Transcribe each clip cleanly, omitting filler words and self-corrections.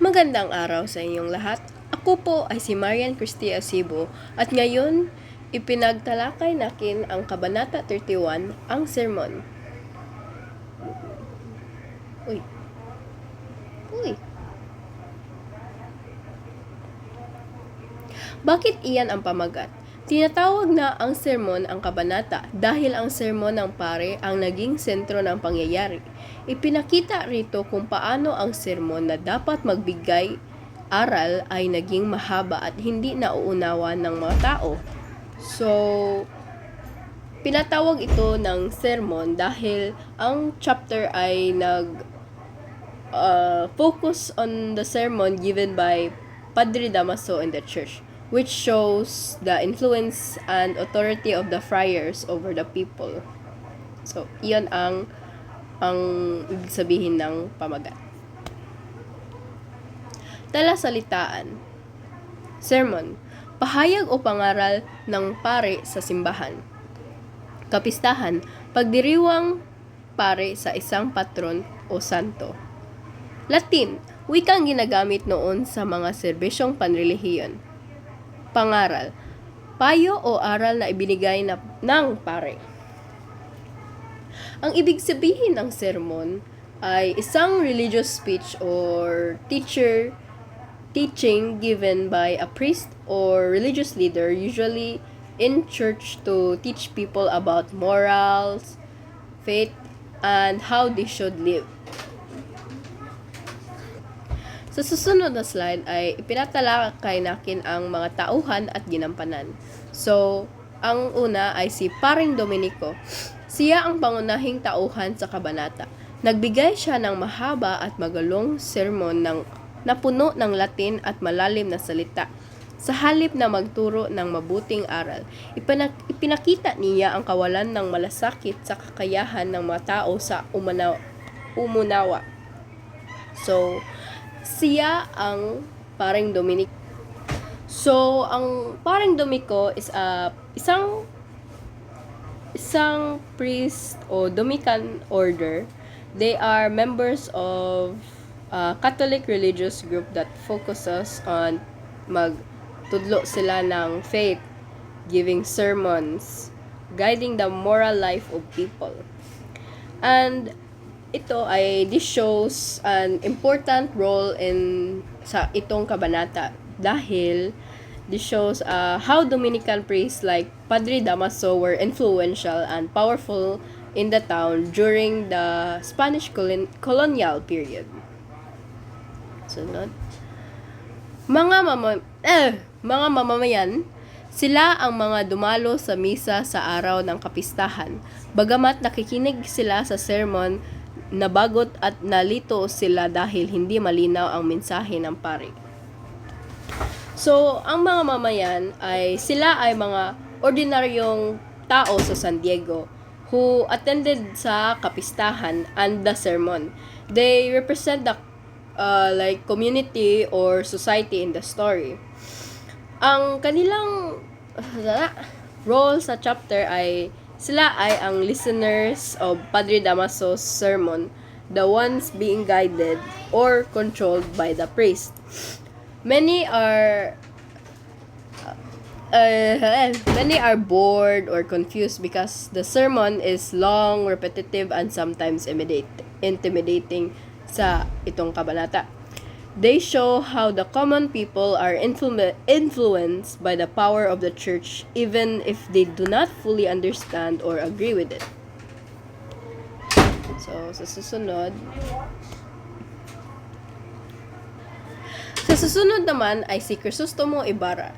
Magandang araw sa inyong lahat. Ako po ay si Marian Cristia Asibo at ngayon ipinagtalakay natin ang Kabanata 31, ang sermon. Uy. Bakit iyan ang pamagat? Tinatawag na ang sermon ang kabanata dahil ang sermon ng pare ang naging sentro ng pangyayari. Ipinakita rito kung paano ang sermon na dapat magbigay aral ay naging mahaba at hindi nauunawa ng mga tao. So, pinatawag ito ng sermon dahil ang chapter ay focus on the sermon given by Padre Damaso in the church, which shows the influence and authority of the friars over the people. So, iyon ang ibig sabihin ng pamagat. Talasalitaan. Sermon. Pahayag o pangaral ng pare sa simbahan. Kapistahan. Pagdiriwang pare sa isang patron o santo. Latin. Wikang ginagamit noon sa mga serbisyong panrelihiyon. Pangaral. Payo o aral na ibinigay ng pare. Ang ibig sabihin ng sermon ay isang religious speech or teaching given by a priest or religious leader, usually in church, to teach people about morals, faith, and how they should live. Sa susunod na slide ay ipinatalakay natin ang mga tauhan at ginampanan. So, ang una ay si Paring Dominico. Siya ang pangunahing tauhan sa kabanata. Nagbigay siya ng mahaba at magalong sermon na puno ng Latin at malalim na salita. Sa halip na magturo ng mabuting aral, ipinakita niya ang kawalan ng malasakit sa kakayahan ng mga tao sa umunawa. So, siya ang Paring Dominico. So, ang Paring Dominico is isang priest o Dominican order. They are members of a Catholic religious group that focuses on magtudlo sila ng faith, giving sermons, guiding the moral life of people. And this shows an important role sa itong kabanata dahil this shows how Dominican priests like Padre Damaso were influential and powerful in the town during the Spanish colonial period. Sunod. Mga mamamayan, sila ang mga dumalo sa misa sa araw ng kapistahan. Bagamat nakikinig sila sa sermon, nabagot at nalito sila dahil hindi malinaw ang mensahe ng pare. So, ang mga mamayan sila ay mga ordinaryong tao sa San Diego who attended sa kapistahan and the sermon. They represent the community or society in the story. Ang kanilang role sa chapter sila ay ang listeners of Padre Damaso's sermon, the ones being guided or controlled by the priest. Many are bored or confused because the sermon is long, repetitive, and sometimes intimidating sa itong kabanata. They show how the common people are influenced by the power of the church even if they do not fully understand or agree with it. So, sa susunod naman ay si Crisostomo Ibarra.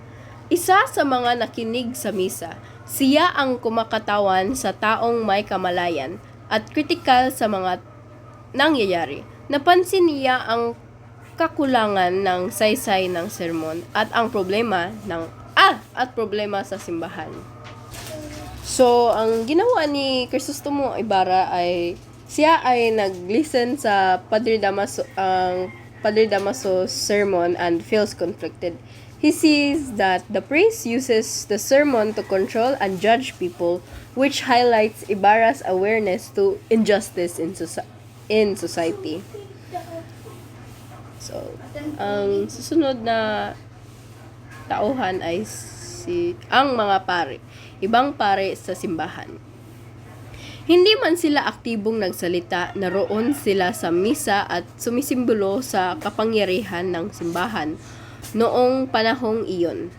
Isa sa mga nakinig sa misa. Siya ang kumakatawan sa taong may kamalayan at kritikal sa mga nangyayari. Napansin niya ang kakulangan ng saysay ng sermon at ang problema sa simbahan. So, ang ginawa ni Crisostomo Ibarra siya ay nag-listen sa Padre Damaso's sermon and feels conflicted. He sees that the priest uses the sermon to control and judge people, which highlights Ibarra's awareness to injustice in society. So, ang susunod na tauhan ay ang mga pare, ibang pare sa simbahan. Hindi man sila aktibong nagsalita, naroon sila sa misa at sumisimbolo sa kapangyarihan ng simbahan noong panahong iyon.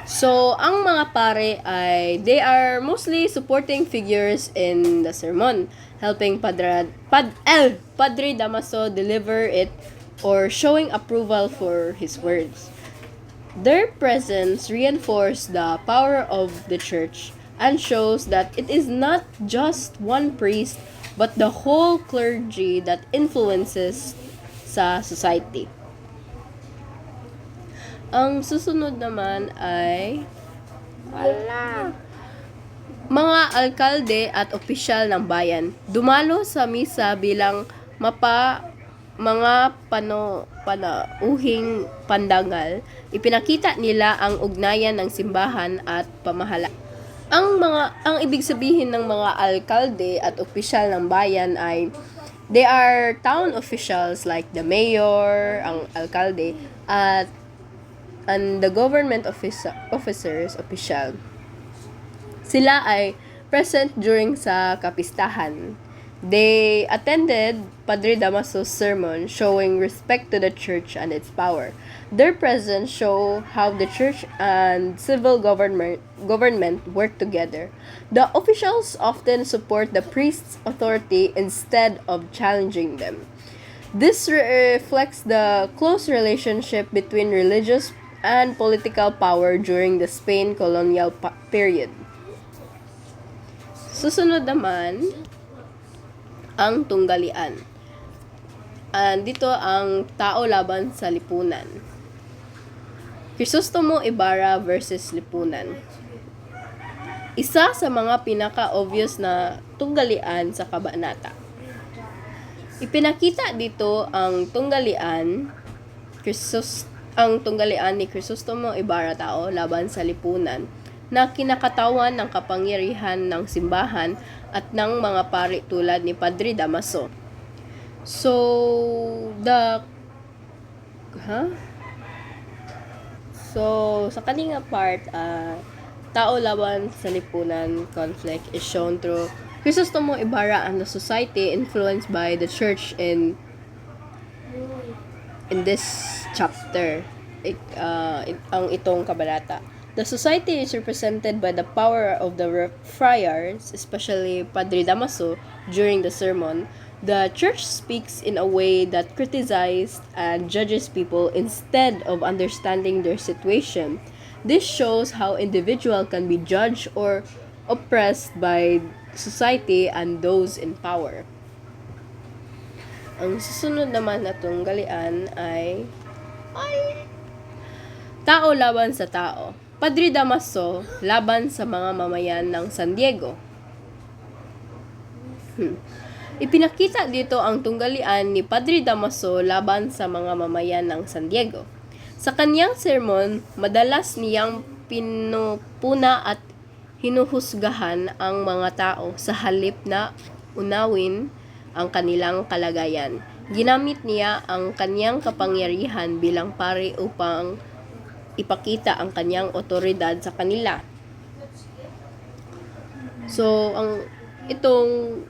So, ang mga pare ay they are mostly supporting figures in the sermon, helping Padre Damaso deliver it or showing approval for his words. Their presence reinforces the power of the church and shows that it is not just one priest but the whole clergy that influences sa society. Ang susunod naman ay mga alkalde at opisyal ng bayan dumalo sa misa bilang mga panauhing pandangal. Ipinakita nila ang ugnayan ng simbahan at pamahala. Ang ibig sabihin ng mga alkalde at opisyal ng bayan ay they are town officials like the mayor, ang alkalde, and the government officers, opisyal. Sila ay present during sa kapistahan. They attended Padre Damaso's sermon, showing respect to the church and its power. Their presence show how the church and civil government work together. The officials often support the priest's authority instead of challenging them. This reflects the close relationship between religious and political power during the Spain colonial period. Susunod naman, ang tunggalian. Dito ang tao laban sa lipunan. Crisostomo Ibarra versus lipunan. Isa sa mga pinaka-obvious na tunggalian sa kabanata. Ipinakita dito ang tunggalian ni Crisostomo Ibarra tao laban sa lipunan na kinakatawan ng kapangyarihan ng simbahan at ng mga pari tulad ni Padre Damaso. So, sa kaninga part, tao laban sa lipunan conflict is shown through Crisostomo Ibarra and the society influenced by the church in this chapter. Ang itong kabanata. The society is represented by the power of the friars, especially Padre Damaso, during the sermon. The church speaks in a way that criticizes and judges people instead of understanding their situation. This shows how individual can be judged or oppressed by society and those in power. Ang susunod naman na tunggalian ay tao laban sa tao. Padre Damaso laban sa mga mamayan ng San Diego. Ipinakita dito ang tunggalian ni Padre Damaso laban sa mga mamayan ng San Diego. Sa kanyang sermon, madalas niyang pinupuna at hinuhusgahan ang mga tao sa halip na unawin ang kanilang kalagayan. Ginamit niya ang kanyang kapangyarihan bilang pari upang ipakita ang kanyang otoridad sa kanila. So, itong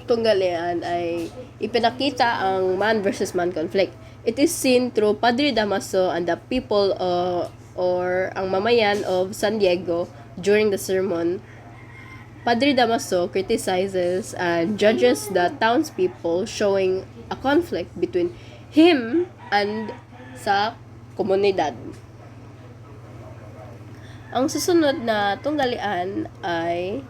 tunggalian ay ipinakita ang man versus man conflict. It is seen through Padre Damaso and the people or ang mamayan of San Diego during the sermon. Padre Damaso criticizes and judges the townspeople, showing a conflict between him and sa komunidad. Ang susunod na tunggalian ay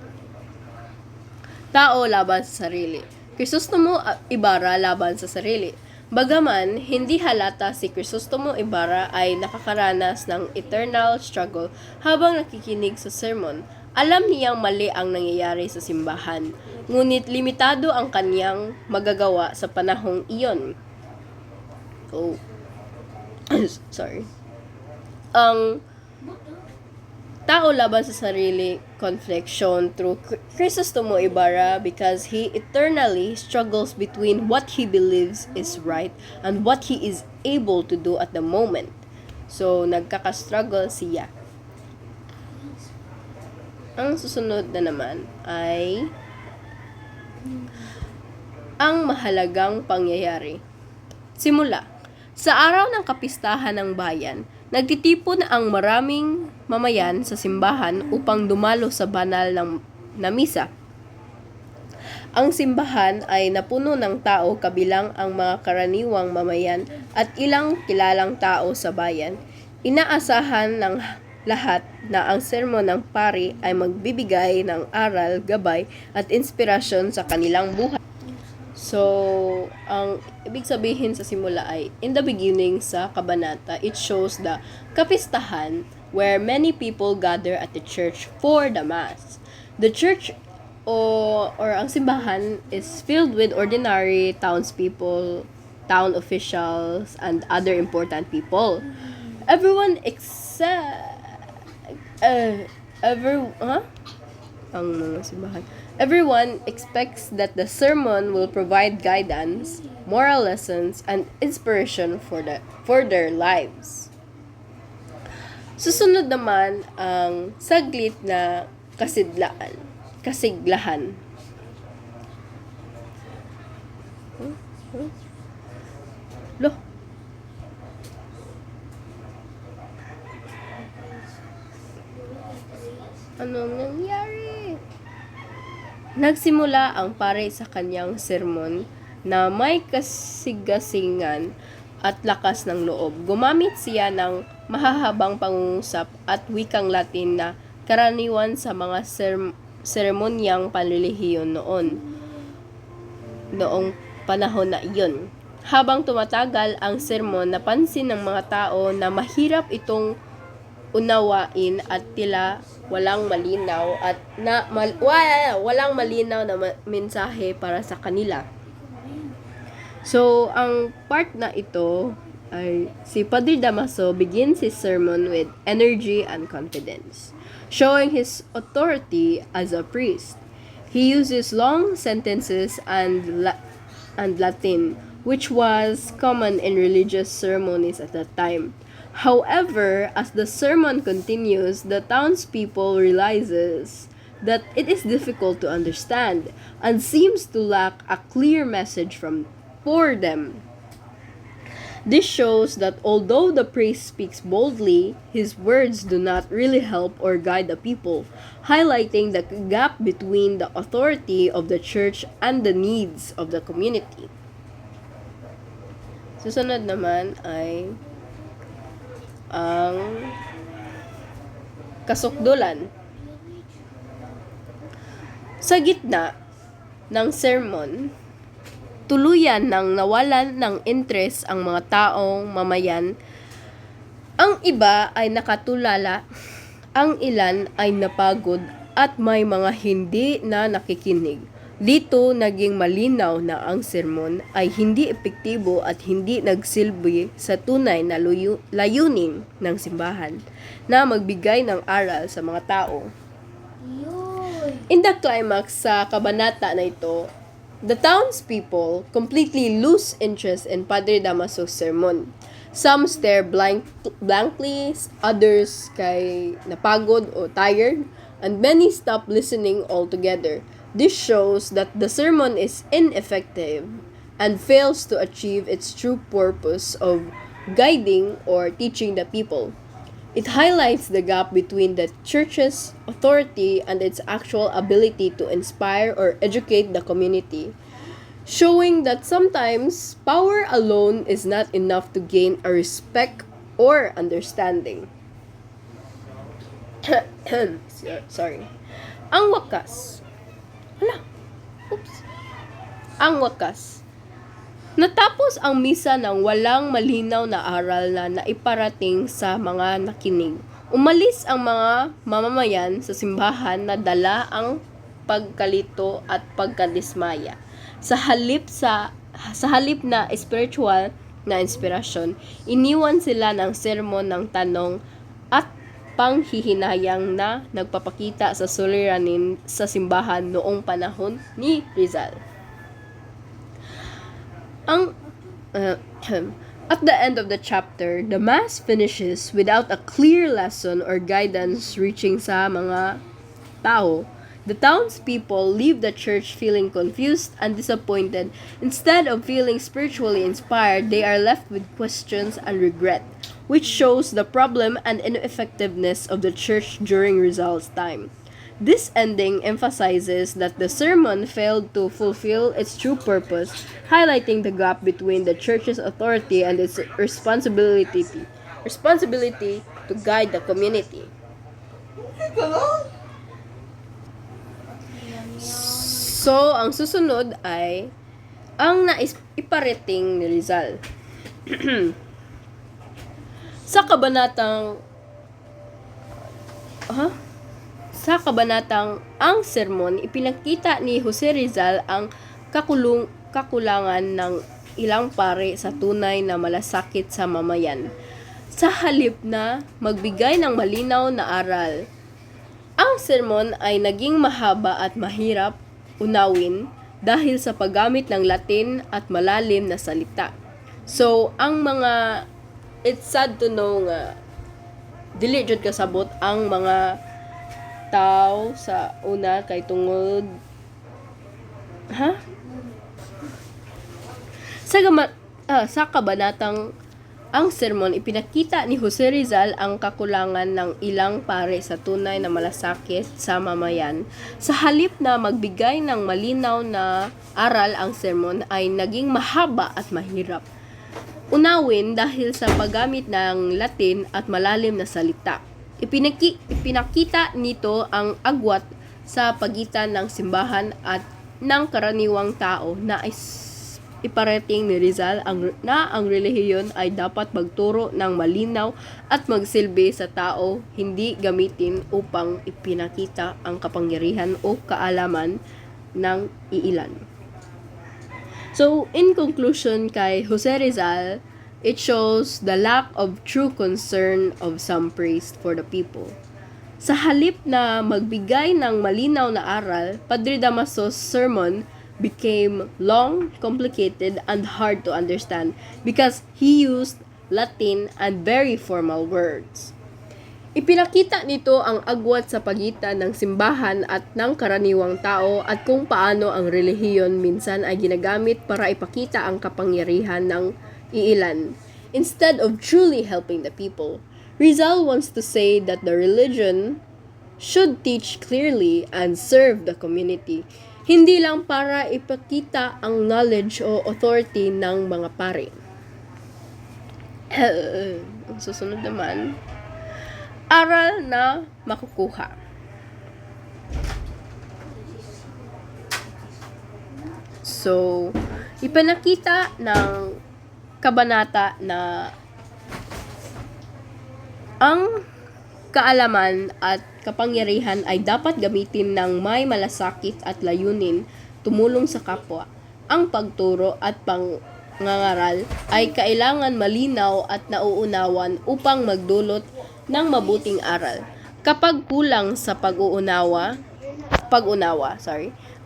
tao laban sa sarili. Crisostomo Ibarra laban sa sarili. Bagaman hindi halata si Crisostomo Ibarra ay nakakaranas ng eternal struggle habang nakikinig sa sermon. Alam niyang mali ang nangyayari sa simbahan, ngunit limitado ang kanyang magagawa sa panahong iyon. Sorry. Tao laban sa sarili conflict shown through Crisostomo Ibarra because he eternally struggles between what he believes is right and what he is able to do at the moment. So, nagkaka-struggle siya. Ang susunod na naman ay ang mahalagang pangyayari. Simula. Sa araw ng kapistahan ng bayan, nagtitipon ang maraming mamayan sa simbahan upang dumalo sa banal na misa. Ang simbahan ay napuno ng tao kabilang ang mga karaniwang mamayan at ilang kilalang tao sa bayan. Inaasahan ng lahat na ang sermon ng pari ay magbibigay ng aral, gabay at inspirasyon sa kanilang buhay. So, ang ibig sabihin sa simula ay, in the beginning sa kabanata, it shows the kapistahan where many people gather at the church for the mass. The church or ang simbahan is filled with ordinary townspeople, town officials, and other important people. Everyone ang mga simbahan. Everyone expects that the sermon will provide guidance, moral lessons, and inspiration for their lives. Susunod naman ang saglit na kasiglahan. Lo. Anong nangyari? Nagsimula ang pare sa kanyang sermon na may kasigasingan at lakas ng loob. Gumamit siya ng mahahabang pangungusap at wikang Latin na karaniwan sa mga seremonyang panrelihiyon noong panahon na iyon. Habang tumatagal ang sermon, napansin ng mga tao na mahirap itong unawain at tila walang malinaw na mensahe para sa kanila. So, ang part na ito ay si Padre Damaso begins his sermon with energy and confidence, showing his authority as a priest. He uses long sentences and Latin, which was common in religious ceremonies at that time. However, as the sermon continues, the townspeople realizes that it is difficult to understand and seems to lack a clear message for them. This shows that although the priest speaks boldly, his words do not really help or guide the people, highlighting the gap between the authority of the church and the needs of the community. Susunod naman ay ang kasukdulan. Sa gitna ng sermon, tuluyan nang nawalan ng interest ang mga taong mamayan. Ang iba ay nakatulala, ang ilan ay napagod at may mga hindi na nakikinig. Dito naging malinaw na ang sermon ay hindi epektibo at hindi nagsilbi sa tunay na layunin ng simbahan na magbigay ng aral sa mga tao. In the climax sa kabanata na ito, the townspeople completely lose interest in Padre Damaso's sermon. Some stare blankly, others kay napagod o tired, and many stop listening altogether. This shows that the sermon is ineffective and fails to achieve its true purpose of guiding or teaching the people. It highlights the gap between the church's authority and its actual ability to inspire or educate the community, showing that sometimes power alone is not enough to gain a respect or understanding. Sorry. Ang wakas. Ang wakas. Natapos ang misa ng walang malinaw na aral na naiparating sa mga nakinig. Umalis ang mga mamamayan sa simbahan na dala ang pagkalito at pagkadismaya. Sa halip na spiritual na inspirasyon, iniwan sila ng sermon ng tanong at panghihinayang na nagpapakita sa suliranin sa simbahan noong panahon ni Rizal. At the end of the chapter, the Mass finishes without a clear lesson or guidance reaching sa mga tao. The townspeople leave the church feeling confused and disappointed. Instead of feeling spiritually inspired, they are left with questions and regret, which shows the problem and ineffectiveness of the church during Rizal's time. This ending emphasizes that the sermon failed to fulfill its true purpose, highlighting the gap between the church's authority and its responsibility to guide the community. So, ang susunod ay ang iparating ni Rizal. Sa kabanatang ang sermon, ipinakita ni Jose Rizal ang kakulangan ng ilang pare sa tunay na malasakit sa mamayan. Sa halip na magbigay ng malinaw na aral, ang sermon ay naging mahaba at mahirap unawin dahil sa paggamit ng Latin at malalim na salita. So, it's sad to know nga dili jud kasabot ang mga tao sa una kay tungod sa kabanatang ang sermon, ipinakita ni Jose Rizal ang kakulangan ng ilang pare sa tunay na malasakit sa mamayan. Sa halip na magbigay ng malinaw na aral, ang sermon ay naging mahaba at mahirap unawin dahil sa paggamit ng Latin at malalim na salita. Ipinakita nito ang agwat sa pagitan ng simbahan at ng karaniwang tao na iparating ni Rizal na ang relihiyon ay dapat magturo ng malinaw at magsilbi sa tao, hindi gamitin upang ipinakita ang kapangyarihan o kaalaman ng iilan. So, in conclusion kay Jose Rizal, it shows the lack of true concern of some priest for the people. Sa halip na magbigay ng malinaw na aral, Padre Damaso's sermon became long, complicated, and hard to understand because he used Latin and very formal words. Ipinakita nito ang agwat sa pagitan ng simbahan at ng karaniwang tao at kung paano ang relihiyon minsan ay ginagamit para ipakita ang kapangyarihan ng iilan, instead of truly helping the people. Rizal wants to say that the religion should teach clearly and serve the community, hindi lang para ipakita ang knowledge o authority ng mga pare. Ang susunod naman, aral na makukuha. So, ipinakita ng kabanata na ang kaalaman at kapangyarihan ay dapat gamitin ng may malasakit at layunin, tumulong sa kapwa. Ang pagturo at pangangaral ay kailangan malinaw at nauunawan upang magdulot ng mabuting aral. Kapag kulang sa pag-unawa,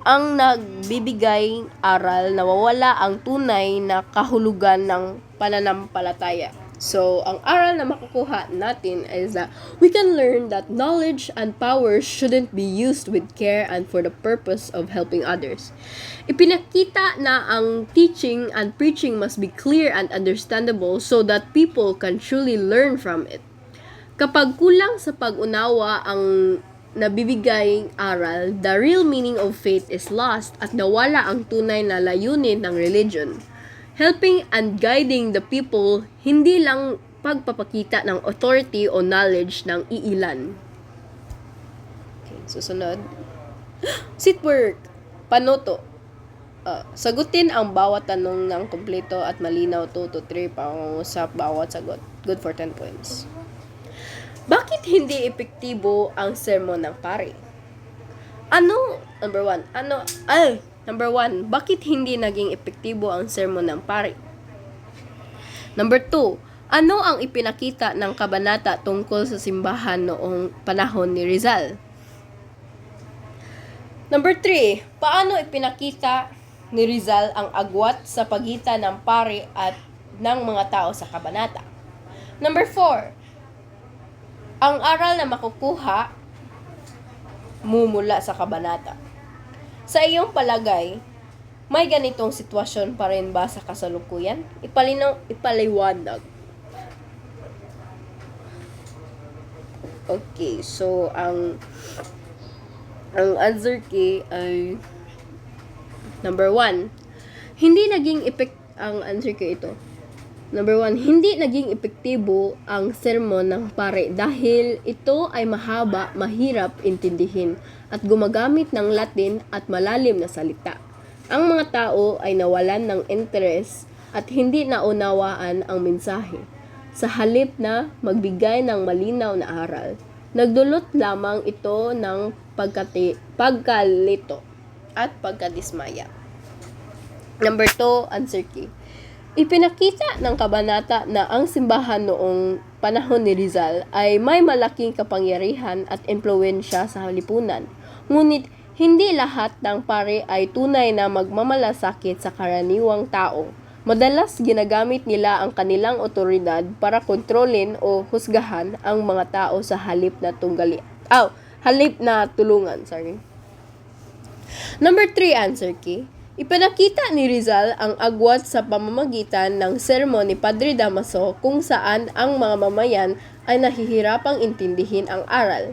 ang nagbibigay aral, nawawala ang tunay na kahulugan ng pananampalataya. So, ang aral na makukuha natin is that we can learn that knowledge and power shouldn't be used with care and for the purpose of helping others. Ipinakita na ang teaching and preaching must be clear and understandable so that people can truly learn from it. Kapag kulang sa pag-unawa ang nabibigay aral, the real meaning of faith is lost at nawala ang tunay na layunin ng religion. Helping and guiding the people, hindi lang pagpapakita ng authority o knowledge ng iilan. Okay, susunod. Seat work. Panoto. Sagutin ang bawat tanong ng kumpleto at malinaw 2 to 3 pangungusap bawat sagot. Good for 10 points. Bakit hindi epektibo ang sermon ng pare? Number one, bakit hindi naging epektibo ang sermon ng pare? Number 2, Ano ang ipinakita ng kabanata tungkol sa simbahan noong panahon ni Rizal? Number 3, paano ipinakita ni Rizal ang agwat sa pagitan ng pari at ng mga tao sa kabanata? Number 4, ang aral na makukuha mula sa kabanata. Sa iyong palagay, may ganitong sitwasyon pa rin ba sa kasalukuyan? Ipaliwanag. Okay, so ang answer key ay number 1. Hindi naging ang answer ko ito. Number 1, hindi naging epektibo ang sermon ng pare dahil ito ay mahaba, mahirap intindihin at gumagamit ng Latin at malalim na salita. Ang mga tao ay nawalan ng interes at hindi naunawaan ang mensahe. Sa halip na magbigay ng malinaw na aral, nagdulot lamang ito ng pagkalito at pagkadismaya. Number 2, answer key. Ipinakita ng kabanata na ang simbahan noong panahon ni Rizal ay may malaking kapangyarihan at impluwensya sa lipunan. Ngunit hindi lahat ng pare ay tunay na magmamalasakit sa karaniwang tao. Madalas ginagamit nila ang kanilang otoridad para kontrolin o husgahan ang mga tao sa halip na tulungan. Number 3, answer key. Ipinakita ni Rizal ang agwat sa pamamagitan ng sermon ni Padre Damaso kung saan ang mga mamayan ay nahihirapang intindihin ang aral.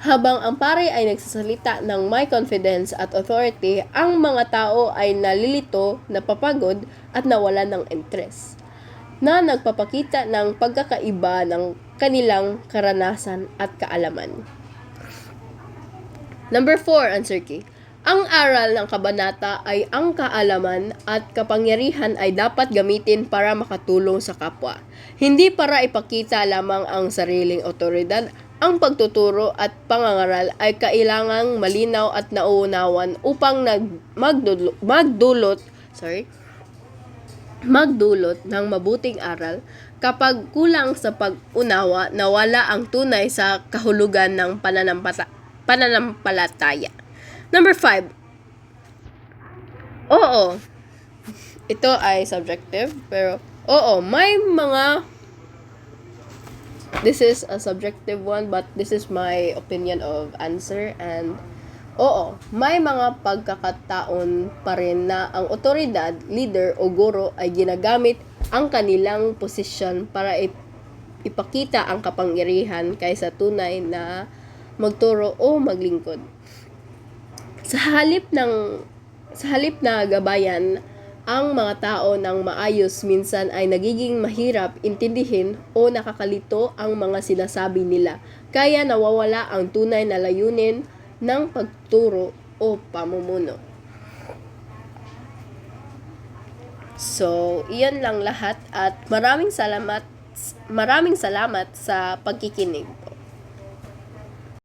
Habang ang pare ay nagsasalita ng may confidence at authority, ang mga tao ay nalilito, napapagod at nawalan ng interes, na nagpapakita ng pagkakaiba ng kanilang karanasan at kaalaman. Number 4, answer key. Ang aral ng kabanata ay ang kaalaman at kapangyarihan ay dapat gamitin para makatulong sa kapwa. Hindi para ipakita lamang ang sariling otoridad. Ang pagtuturo at pangangaral ay kailangang malinaw at nauunawan upang magdulot ng mabuting aral. Kapag kulang sa pag-unawa, nawala ang tunay sa kahulugan ng pananampalataya. Number 5. Oo. Ito ay subjective, pero may mga this is a subjective one, but this is my opinion of answer. And may mga pagkakataon pa rin na ang otoridad, leader o guro ay ginagamit ang kanilang posisyon para ipakita ang kapangyarihan kaysa tunay na magturo o maglingkod. Sa halip na gabayan ang mga tao ng maayos, minsan ay nagiging mahirap intindihin o nakakalito ang mga sinasabi nila, kaya nawawala ang tunay na layunin ng pagturo o pamumuno. So, iyan lang lahat at maraming salamat sa pagkikinig po.